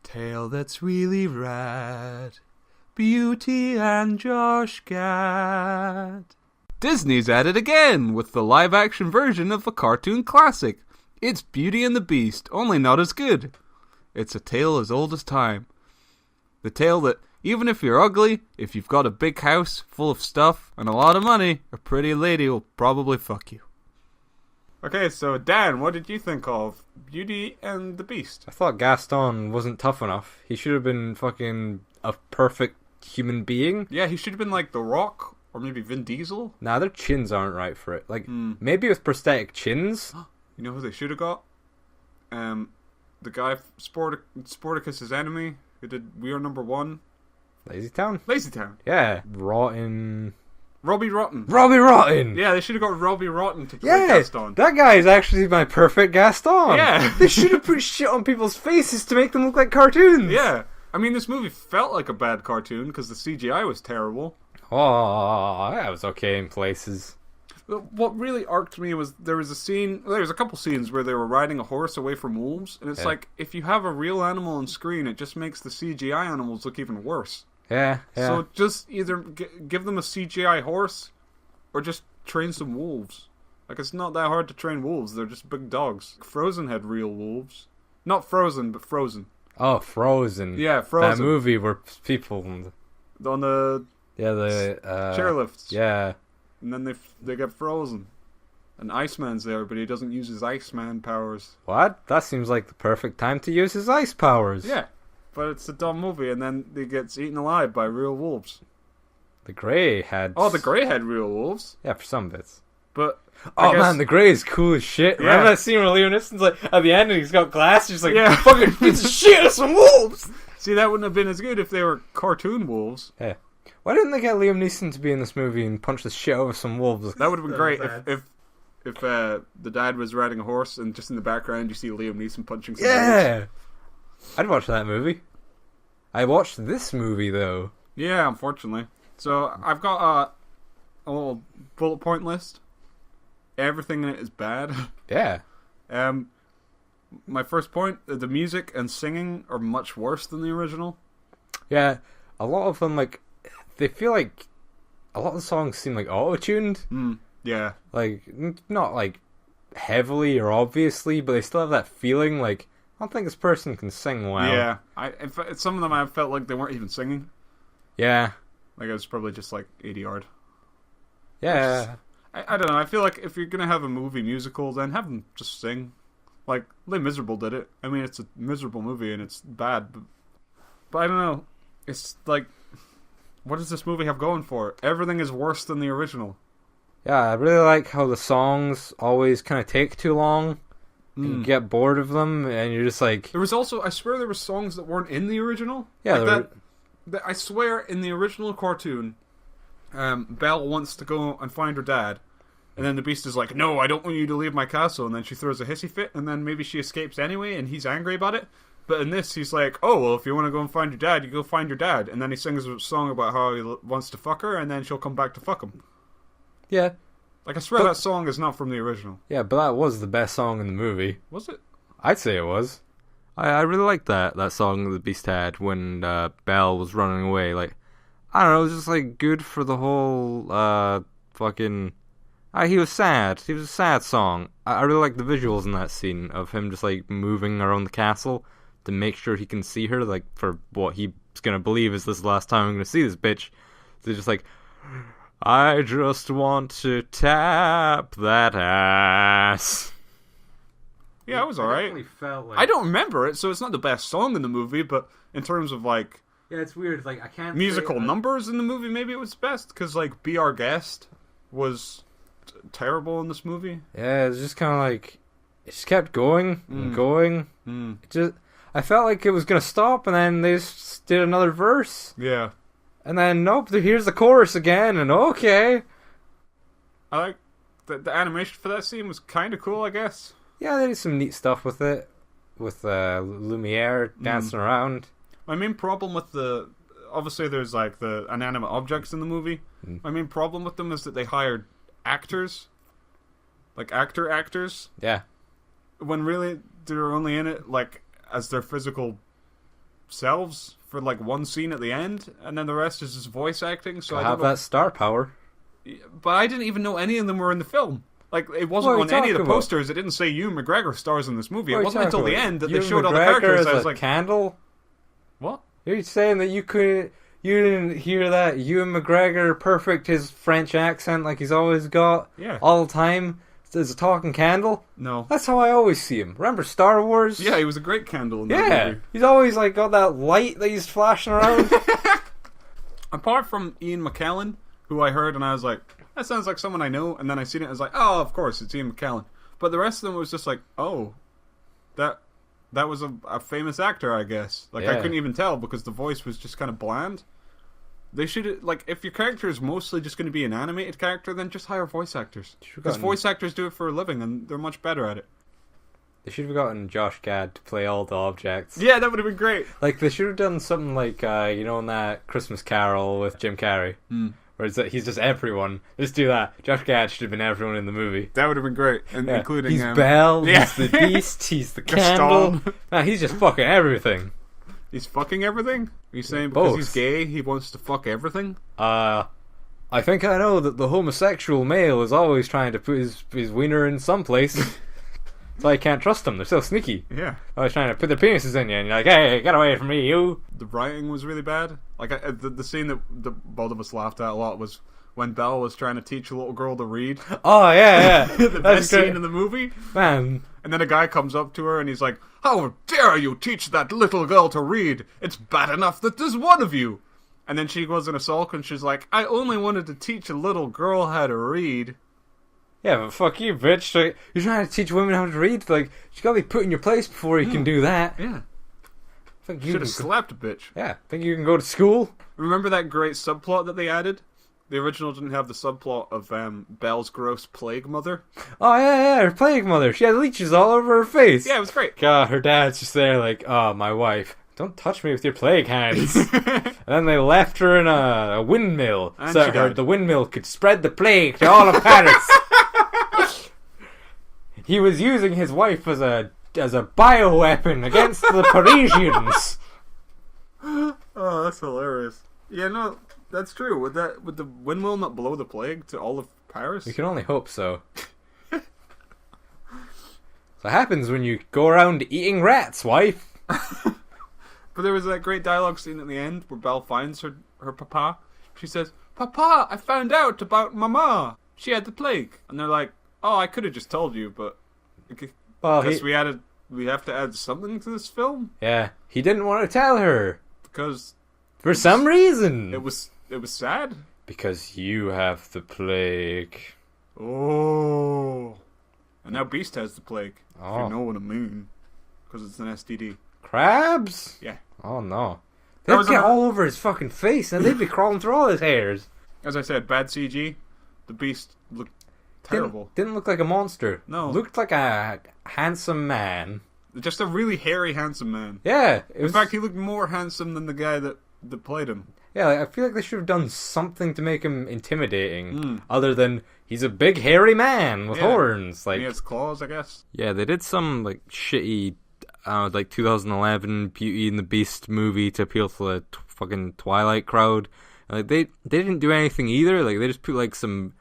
Tale that's really rad. Beauty and Josh Gad. Disney's at it again with the live-action version of a cartoon classic. It's Beauty and the Beast, only not as good. It's a tale as old as time. The tale that, even if you're ugly, if you've got a big house full of stuff and a lot of money, a pretty lady will probably fuck you. Okay, so Dan, what did you think of Beauty and the Beast? I thought Gaston wasn't tough enough. He should have been fucking a perfect human being. Yeah, he should have been like The Rock, or maybe Vin Diesel. Nah, their chins aren't right for it. Like, maybe with prosthetic chins. You know who they should have got? The guy, Sporticus's enemy, who did We Are Number One. Lazy Town? Lazy Town. Yeah. Rotten. Robbie Rotten. Robbie Rotten! Yeah, they should have got Robbie Rotten to play Gaston. That guy is actually my perfect Gaston. Yeah. They should have put shit on people's faces to make them look like cartoons. Yeah. I mean, this movie felt like a bad cartoon because the CGI was terrible. Oh, that was okay in places. What really irked me was there was a couple scenes where they were riding a horse away from wolves, and it's like, if you have a real animal on screen, it just makes the CGI animals look even worse. Yeah. So just either give them a CGI horse, or just train some wolves. Like, it's not that hard to train wolves, they're just big dogs. Frozen had real wolves. Not Frozen, but Frozen. Oh, Frozen. Yeah, Frozen. That movie where people... On the... Yeah, the... chairlifts. Yeah. And then they get frozen. And Iceman's there, but he doesn't use his Iceman powers. What? That seems like the perfect time to use his ice powers. Yeah. But it's a dumb movie, and then he gets eaten alive by real wolves. The Grey had... Oh, the Grey had real wolves. Yeah, for some bits. But... man, the Grey is cool as shit. Yeah. Remember that scene where Liam Neeson's like, at the end, and he's got glass, he's like, yeah. fucking piece of shit of some wolves! See, that wouldn't have been as good if they were cartoon wolves. Yeah. Why didn't they get Liam Neeson to be in this movie and punch the shit out of some wolves? That would have been great if the dad was riding a horse and just in the background you see Liam Neeson punching some wolves. I'd watch that movie. I watched this movie, though. Yeah, unfortunately. So, I've got a little bullet point list. Everything in it is bad. Yeah. My first point, the music and singing are much worse than the original. Yeah, a lot of them, like, they feel like a lot of the songs seem like auto-tuned. Yeah. Like, not, like, heavily or obviously, but they still have that feeling, like, I don't think this person can sing well. Yeah. Some of them I felt like they weren't even singing. Yeah. Like, it was probably just, like, 80 yard. Yeah. I don't know, I feel like if you're gonna have a movie musical, then have them just sing. Like, Les Miserables did it. I mean, it's a miserable movie and it's bad, but I don't know. It's like, what does this movie have going for it? Everything is worse than the original. Yeah, I really like how the songs always kind of take too long. And you get bored of them, and you're just like... There was also, I swear there were songs that weren't in the original. Yeah, like I swear in the original cartoon, Belle wants to go and find her dad. And then the Beast is like, no, I don't want you to leave my castle. And then she throws a hissy fit, and then maybe she escapes anyway, and he's angry about it. But in this, he's like, oh, well, if you want to go and find your dad, you go find your dad. And then he sings a song about how he wants to fuck her, and then she'll come back to fuck him. Yeah. Like, I swear that song is not from the original. Yeah, but that was the best song in the movie. Was it? I'd say it was. I really liked that song that the Beast had when Belle was running away. Like, I don't know, it was just, like, good for the whole, fucking... he was sad. He was a sad song. I really like the visuals in that scene of him just, like, moving around the castle to make sure he can see her, like, for what he's gonna believe is this last time I'm gonna see this bitch. So just like, I just want to tap that ass. Yeah, it was alright. Like... I don't remember it, so it's not the best song in the movie, but in terms of, like... Yeah, it's weird. Like, I can't musical numbers in the movie, maybe it was best, because, like, Be Our Guest was terrible in this movie. Yeah, it's just kind of like... It just kept going and going. It just... I felt like it was going to stop, and then they just did another verse. Yeah. And then, nope, here's the chorus again, and okay. I like... The animation for that scene was kind of cool, I guess. Yeah, they did some neat stuff with it. With Lumiere dancing around. My main problem with the... Obviously, there's, like, the inanimate objects in the movie. My main problem with them is that they hired actors. Like, actors. Yeah. When really, they're only in it, like... as their physical selves for like one scene at the end, and then the rest is just voice acting. So I have that star power. But I didn't even know any of them were in the film. Like, it wasn't on any of the posters. It didn't say Ewan McGregor stars in this movie. It wasn't until the end that they showed all the characters. I was like, Candle? What? Are you saying that you didn't hear that Ewan McGregor perfect his French accent like he's always got all the time as a talking candle? No. That's how I always see him. Remember Star Wars? Yeah, he was a great candle in that movie. He's always like got that light that he's flashing around. Apart from Ian McKellen, who I heard and I was like, that sounds like someone I know, and then I seen it and I was like, oh, of course, it's Ian McKellen. But the rest of them was just like, oh, that was a famous actor, I guess. Like, I couldn't even tell because the voice was just kind of bland. They should, like, if your character is mostly just going to be an animated character, then just hire voice actors. Because voice actors do it for a living, and they're much better at it. They should have gotten Josh Gad to play all the objects. Yeah, that would have been great. Like, they should have done something like, in that Christmas Carol with Jim Carrey. Where he's just everyone. Just do that. Josh Gad should have been everyone in the movie. That would have been great. Including he's Belle, he's the Beast, he's the Candle. He's just fucking everything. He's fucking everything? Are you saying because he's gay, he wants to fuck everything? I think I know that the homosexual male is always trying to put his wiener in some place. So I can't trust them. They're so sneaky. Yeah. Always trying to put their penises in you, and you're like, hey, get away from me, you. The writing was really bad. Like, the scene that both of us laughed at a lot was when Belle was trying to teach a little girl to read. Oh, yeah. The best scene in the movie. Man. And then a guy comes up to her and he's like, how dare you teach that little girl to read? It's bad enough that there's one of you. And then she goes in a sulk and she's like, I only wanted to teach a little girl how to read. Yeah, but fuck you, bitch. Like, you're trying to teach women how to read. Like, you gotta be put in your place before you can do that. Yeah. You should have slapped a bitch. Yeah. Think you can go to school? Remember that great subplot that they added? The original didn't have the subplot of Belle's gross plague mother. Oh, yeah, her plague mother. She had leeches all over her face. Yeah, it was great. God, her dad's just there like, oh, my wife, don't touch me with your plague hands. And then they left her in a windmill and so the windmill could spread the plague to all of Paris. He was using his wife as a bioweapon against the Parisians. Oh, that's hilarious. Yeah, no, that's true. Would the windmill not blow the plague to all of Paris? We can only hope so. So what happens when you go around eating rats, wife? But there was that great dialogue scene at the end where Belle finds her papa. She says, Papa, I found out about Mama. She had the plague. And they're like, oh, I could have just told you, but I guess we have to add something to this film. Yeah, he didn't want to tell her because for some reason it was sad. Because you have the plague. Oh, and now Beast has the plague. Oh. If you know what I mean, because it's an STD. Crabs? Yeah. Oh no, they'd get all over his fucking face, and they'd be crawling through all his hairs. As I said, bad CG. The Beast looked terrible. Didn't look like a monster. No. Looked like a handsome man. Just a really hairy, handsome man. Yeah. In fact, he looked more handsome than the guy that played him. Yeah, I feel like they should have done something to make him intimidating, other than he's a big hairy man with horns. Like, and he has claws, I guess. Yeah, they did some like shitty, 2011 Beauty and the Beast movie to appeal to the fucking Twilight crowd. Like they didn't do anything either. Like they just put like some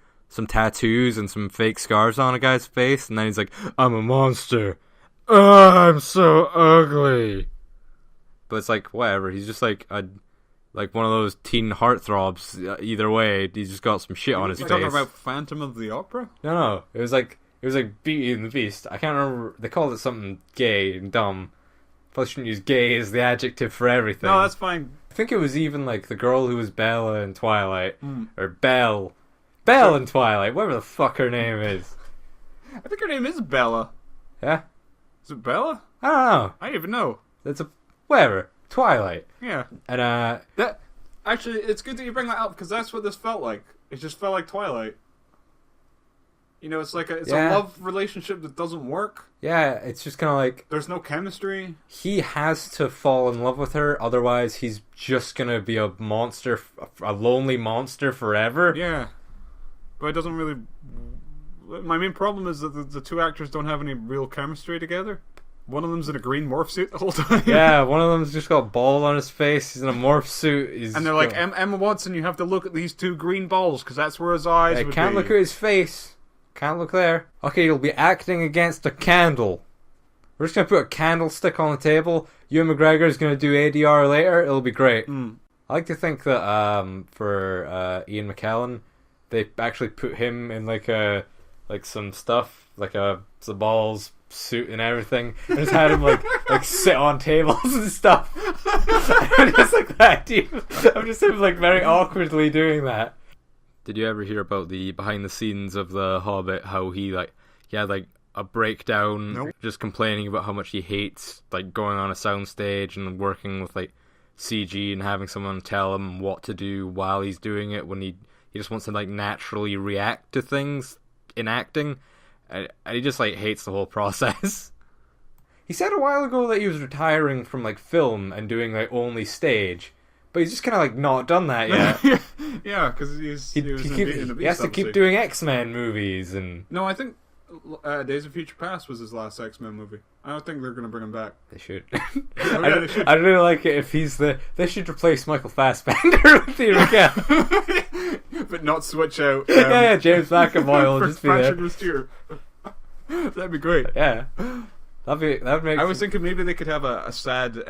tattoos and some fake scars on a guy's face, and then he's like, "I'm a monster. Oh, I'm so ugly." But it's like whatever. He's just like one of those teen heartthrobs. Either way, he's just got some shit on his face. You talking about Phantom of the Opera? No. It was like Beauty and the Beast. I can't remember. They called it something gay and dumb. Probably shouldn't use gay as the adjective for everything. No, that's fine. I think it was even like the girl who was Bella in Twilight, or Belle in Twilight, whatever the fuck her name is. I think her name is Bella. Yeah? Is it Bella? I don't know. I don't even know. It's whatever. Twilight. Yeah. And that actually, it's good that you bring that up because that's what this felt like. It just felt like Twilight. You know, it's like a love relationship that doesn't work. Yeah, it's just kind of like... There's no chemistry. He has to fall in love with her, otherwise he's just going to be a monster, a lonely monster forever. Yeah. But it doesn't really... My main problem is that the two actors don't have any real chemistry together. one of them's in a green morph suit the whole time. Yeah, one of them's just got balls on his face. He's in a morph suit. And they're like, Emma Watson, you have to look at these 2 green balls because that's where his eyes would be. Can't look at his face. Can't look there. Okay, you'll be acting against a candle. We're just going to put a candlestick on the table. Ewan McGregor's going to do ADR later. It'll be great. I like to think that for Ian McKellen, they actually put him in like some stuff, like the balls suit and everything, and just had him like sit on tables and stuff. And just like that, I'm just him like very awkwardly doing that. Did you ever hear about the behind the scenes of The Hobbit? How he had like a breakdown, Nope. just complaining about how much he hates like going on a soundstage and working with like CG and having someone tell him what to do while he's doing it, when he just wants to like naturally react to things in acting. And he just like hates the whole process. He said a while ago that he was retiring from like film and doing like only stage, but he's just kind of like not done that yet. Yeah, because he was in the Beast, he has to keep doing X-Men movies and. No, I think Days of Future Past was his last X-Men movie. I don't think they're going to bring him back. They should. They should. I'd really like it if he's They should replace Michael Fassbender with Ian McKellen. But not switch out. Yeah, James McAvoy will just be there. Mystere. That'd be great. Yeah, that'd make. I was thinking maybe they could have a sad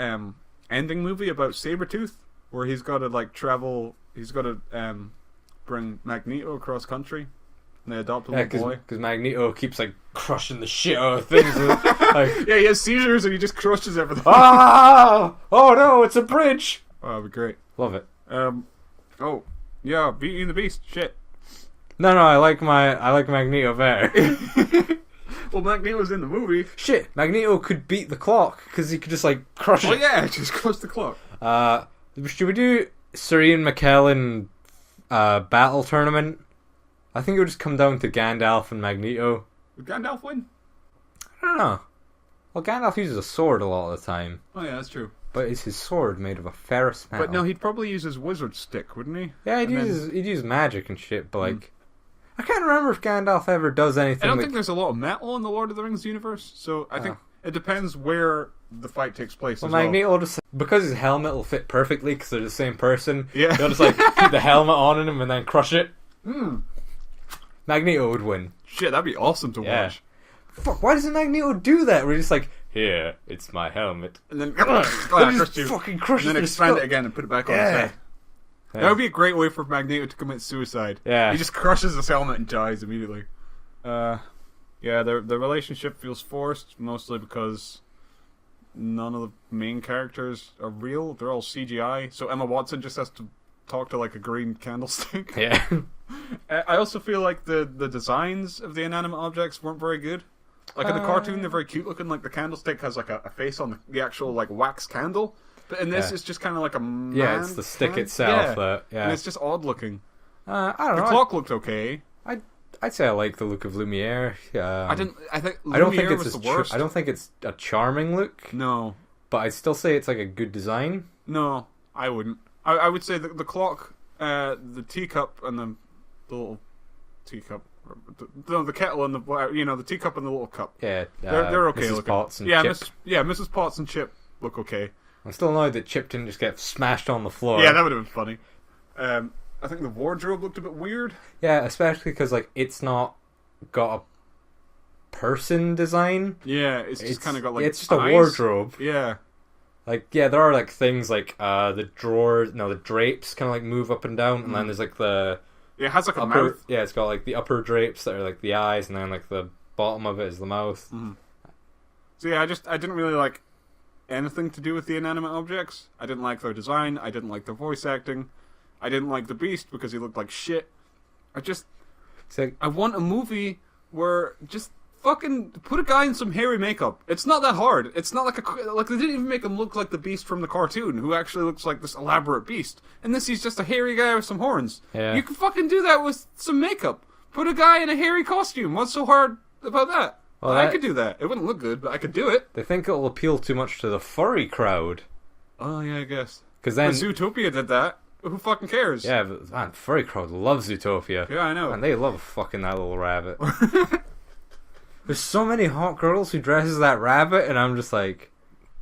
ending movie about Sabretooth, where he's got to like travel. He's got to bring Magneto across country. And they adopt a little boy. Because Magneto keeps like crushing the shit out of things. Yeah, he has seizures and he just crushes everything. Ah! Oh no, it's a bridge. Oh, that'd be great. Love it. Oh, yeah, Beauty and the Beast. Shit. No, I like Magneto better. Well, Magneto's in the movie. Shit, Magneto could beat the clock because he could just like crush it. Oh yeah, just crush the clock. Should we do Sir Ian McKellen battle tournament? I think it would just come down to Gandalf and Magneto. Would Gandalf win? I don't know. Well, Gandalf uses a sword a lot of the time. Oh yeah, that's true. But is his sword made of a ferrous metal? But no, he'd probably use his wizard stick, wouldn't he? Yeah, he'd use magic and shit, but like... I can't remember if Gandalf ever does anything. I don't think there's a lot of metal in the Lord of the Rings universe, so I think it depends where the fight takes place. Well, as Magneto just... Because his helmet will fit perfectly, because they're the same person, yeah. They'll just like keep the helmet on him and then crush it. Magneto would win. Shit, that'd be awesome to watch. Fuck, why doesn't Magneto do that? We're just like, here, it's my helmet. And then, fucking crush and then expand it again and put it back on his head. Yeah. That would be a great way for Magneto to commit suicide. Yeah. He just crushes his helmet and dies immediately. Yeah, the relationship feels forced, mostly because none of the main characters are real. They're all CGI, so Emma Watson just has to talk to like a green candlestick. Yeah. I also feel like the designs of the inanimate objects weren't very good. Like in the cartoon, they're very cute looking. Like the candlestick has like a face on the actual like wax candle, but in this, it's just kind of like a man. Yeah, it's the stick itself. Yeah, and it's just odd looking. I don't know. The clock looked okay. I'd say I like the look of Lumiere. I think Lumiere was the worst. I don't think it's a charming look. No, but I'd still say it's like a good design. No, I wouldn't. I would say the clock, the teacup, and the little teacup. The kettle and the teacup and the little cup. Yeah, they're okay Mrs. looking. Potts and Chip. Mrs. Potts and Chip look okay. I'm still annoyed that Chip didn't just get smashed on the floor. Yeah, that would have been funny. I think the wardrobe looked a bit weird. Yeah, especially because like it's not got a person design. Yeah, it's just kind of got like it's just eyes. A wardrobe. Yeah. Like, yeah, there are like things like the drawers, the drapes kind of like move up and down, and then there's like the. Yeah, it has like a upper, mouth. Yeah, it's got like the upper drapes that are like the eyes, and then like the bottom of it is the mouth. So yeah, I didn't really like anything to do with the inanimate objects. I didn't like their design. I didn't like their voice acting. I didn't like the Beast because he looked like shit. I want a movie where just fucking put a guy in some hairy makeup. It's not that hard. It's not like they didn't even make him look like the Beast from the cartoon, who actually looks like this elaborate beast. And this he's just a hairy guy with some horns. Yeah. You can fucking do that with some makeup. Put a guy in a hairy costume. What's so hard about that? Well, I could do that. It wouldn't look good, but I could do it. They think it'll appeal too much to the furry crowd. Oh yeah, I guess. Because then Zootopia did that. Who fucking cares? Yeah, but man, furry crowd loves Zootopia. Yeah, I know. And they love fucking that little rabbit. There's so many hot girls who dress as that rabbit, and I'm just like,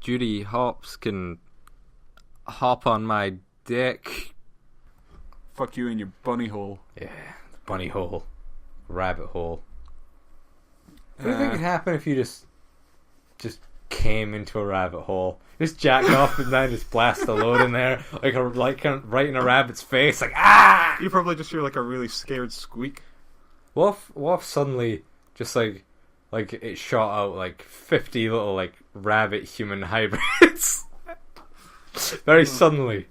Judy Hopps can hop on my dick. Fuck you in your bunny hole. Yeah, bunny hole, rabbit hole. What do you think could happen if you just came into a rabbit hole, just jacked off and then just blast a load in there, like kind of right in a rabbit's face, like ah! You probably just hear like a really scared squeak. What if suddenly just like it shot out like 50 little like rabbit human hybrids? Very suddenly.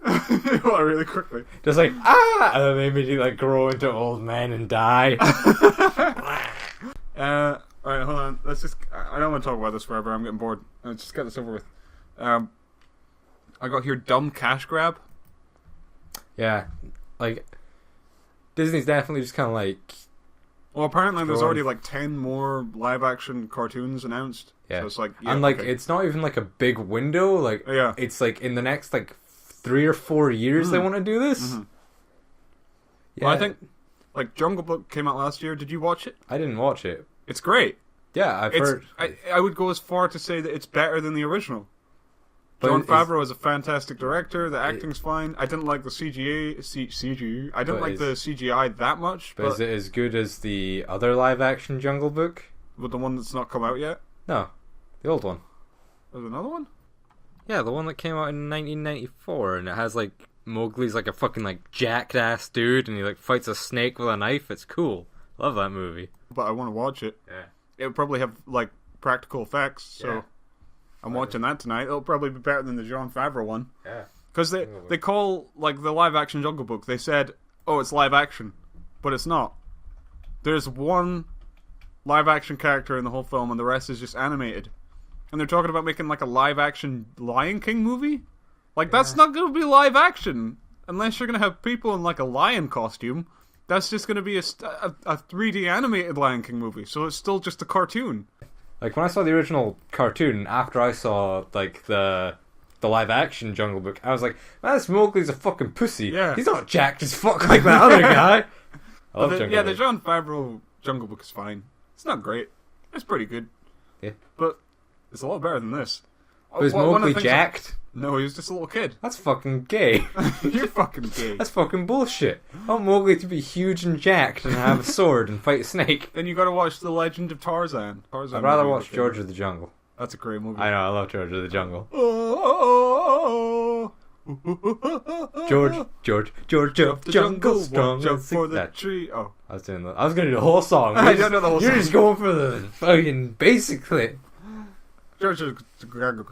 Well, really quickly. Just like ah, and then they immediately like grow into old men and die. Alright, hold on. Let's just. I don't want to talk about this forever. I'm getting bored. Let's just get this over with. I got here dumb cash grab. Yeah, like Disney's definitely just kind of like. Well, apparently there's already like 10 more live action cartoons announced. Yeah, so it's like, and like it's not even like a big window. Like it's like in the next like 3 or 4 years they want to do this. Mm-hmm. Yeah, well, I think like Jungle Book came out last year. Did you watch it? I didn't watch it. It's great. Yeah, I've heard. I would go as far to say that it's better than the original. But Jon Favreau is a fantastic director. The acting's fine. I didn't like the CGI. I didn't like the CGI that much. But is it as good as the other live-action Jungle Book? With the one that's not come out yet? No, the old one. There's another one? Yeah, the one that came out in 1994, and it has like Mowgli's like a fucking like jacked ass dude, and he like fights a snake with a knife. It's cool. Love that movie. But I want to watch it. Yeah. It would probably have like practical effects, so I'm watching that tonight. It'll probably be better than the Jon Favreau one. Yeah. Because they call like the live action Jungle Book. They said, "Oh, it's live action," but it's not. There's one live action character in the whole film, and the rest is just animated. And they're talking about making like a live action Lion King movie. Like that's not going to be live action unless you're going to have people in like a lion costume. That's just going to be a 3D animated Lion King movie, so it's still just a cartoon. Like when I saw the original cartoon, after I saw like the live action Jungle Book, I was like, man, this Mowgli's a fucking pussy. Yeah. He's not jacked as fuck like that other guy. I love Jungle Book. The Jon Favreau Jungle Book is fine. It's not great. It's pretty good. Yeah. But it's a lot better than this. Was Mowgli jacked? No, he was just a little kid. That's fucking gay. You're fucking gay. That's fucking bullshit. I want Mowgli to be huge and jacked and have a sword and fight a snake. Then you gotta watch The Legend of Tarzan. I'd rather watch George of the Jungle. That's a great movie. I know, I love George of the Jungle. George of the Jungle, strong jump as for the that. tree. Oh, I was gonna do the whole song. I don't know the whole song. You're just going for the fucking basic clip. George of the Jungle.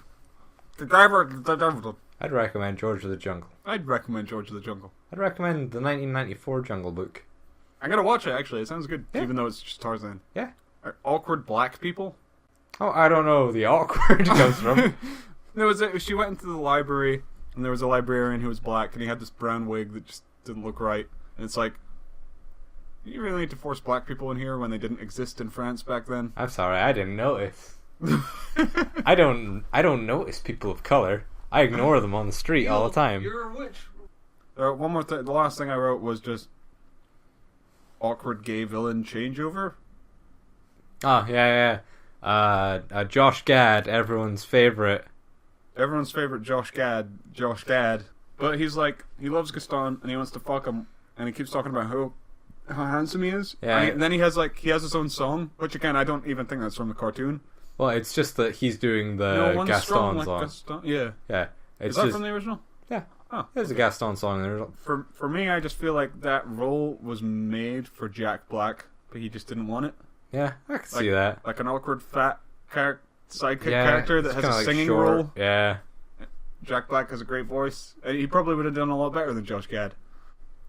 I'd recommend George of the Jungle. I'd recommend George of the Jungle. I'd recommend the 1994 Jungle Book. I'm gonna watch it, actually. It sounds good, Yeah. even though it's just Tarzan. Yeah. Awkward black people? Oh, I don't know where the awkward comes from. She went into the library, and there was a librarian who was black, and he had this brown wig that just didn't look right. And it's like, you really need to force black people in here when they didn't exist in France back then? I'm sorry, I didn't notice. I don't notice people of color. I ignore them on the street all the time. You're a witch. One more thing. The last thing I wrote was just awkward gay villain changeover. Oh, yeah. Josh Gad, everyone's favorite. Everyone's favorite Josh Gad. But he's like, he loves Gaston and he wants to fuck him, and he keeps talking about how handsome he is. Yeah. And then he has his own song, which again, I don't even think that's from the cartoon. Well, it's just that he's doing the Gaston song. Gaston. Yeah. Yeah. Is that from the original? Yeah. Oh, there's a Gaston song in there. For me, I just feel like that role was made for Jack Black, but he just didn't want it. Yeah, I can see that. Like an awkward fat sidekick character that has a singing role. Yeah. Jack Black has a great voice. And he probably would have done a lot better than Josh Gad.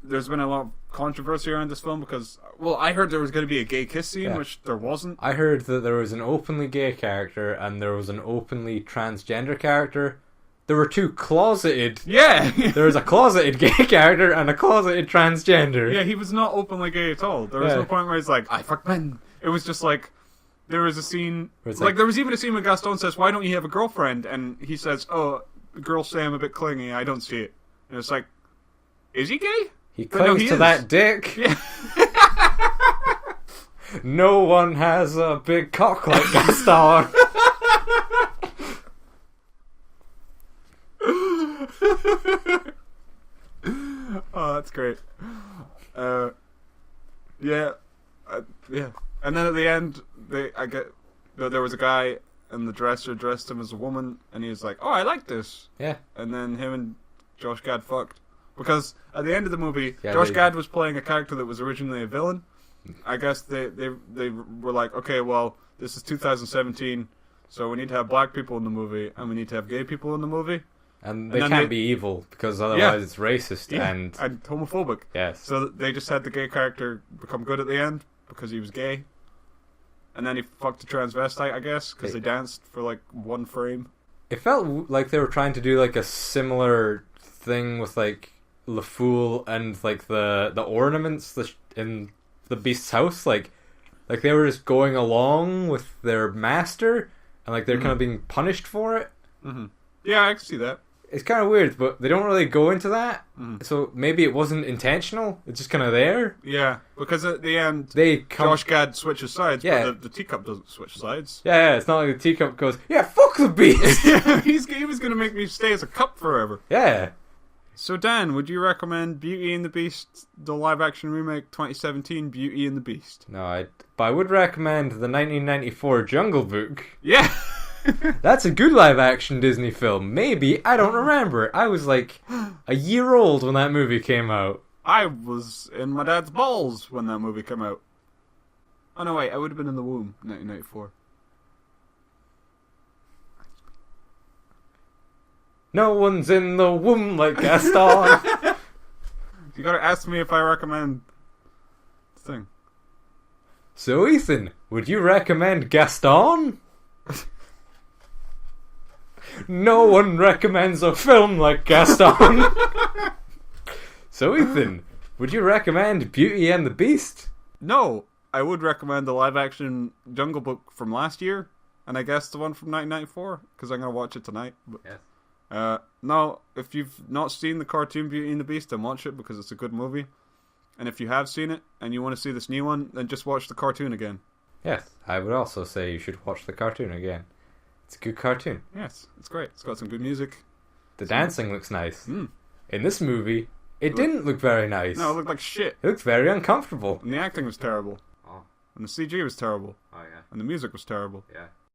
There's been a lot of controversy around this film because, well, I heard there was going to be a gay kiss scene, which there wasn't. I heard that there was an openly gay character and there was an openly transgender character. There were two closeted... Yeah! There was a closeted gay character and a closeted transgender. Yeah, he was not openly gay at all. There was no point where he's like, I fuck men. It was just like, there was a scene... Like, there was even a scene where Gaston says, why don't you have a girlfriend? And he says, oh, girls say I'm a bit clingy, I don't see it. And it's like, is he gay? He clings to that dick. Yeah. No one has a big cock like Gaston. Oh, that's great. Yeah, yeah. And then at the end, there was a guy, and the dresser dressed him as a woman, and he was like, "Oh, I like this." Yeah. And then him and Josh Gad fucked because at the end of the movie, Yeah, Josh Gad was playing a character that was originally a villain. I guess they were like, okay, well, this is 2017, so we need to have black people in the movie, and we need to have gay people in the movie. And they can't be evil, because otherwise it's racist and homophobic. Yes. So they just had the gay character become good at the end because he was gay. And then he fucked a transvestite, I guess, because they danced for like one frame. It felt like they were trying to do like a similar thing with like Le Fool and like the ornaments in the Beast's house. Like they were just going along with their master, and like they're kind of being punished for it. Mm-hmm. Yeah, I can see that. It's kind of weird, but they don't really go into that. So maybe it wasn't intentional. It's just kind of there. Yeah, because at the end, Josh Josh Gad switches sides, Yeah. but the teacup doesn't switch sides. Yeah, it's not like the teacup goes, yeah, fuck the beast. He was going to make me stay as a cup forever. Yeah. So Dan, would you recommend Beauty and the Beast, the live-action remake 2017, Beauty and the Beast? No, but I would recommend the 1994 Jungle Book. Yeah! That's a good live-action Disney film. Maybe. I don't remember. I was like a year old when that movie came out. I was in my dad's balls when that movie came out. Oh no, wait, I would have been in the womb, 1994. No one's in the womb like Gaston. You gotta ask me if I recommend the thing. So Ethan, would you recommend Gaston? No one recommends a film like Gaston. So Ethan, would you recommend Beauty and the Beast? No, I would recommend the live-action Jungle Book from last year, and I guess the one from 1994, because I'm gonna watch it tonight. But, Yes. no, if you've not seen the cartoon Beauty and the Beast, then watch it because it's a good movie. And if you have seen it and you want to see this new one, then just watch the cartoon again. Yes, I would also say you should watch the cartoon again. It's a good cartoon. Yes, it's great. It's got some good music. The dancing looks nice. Mm. In this movie, it didn't look very nice. No, it looked like shit. It looked very uncomfortable. And the acting was terrible. Oh. And the CG was terrible. Oh, yeah. And the music was terrible. Yeah.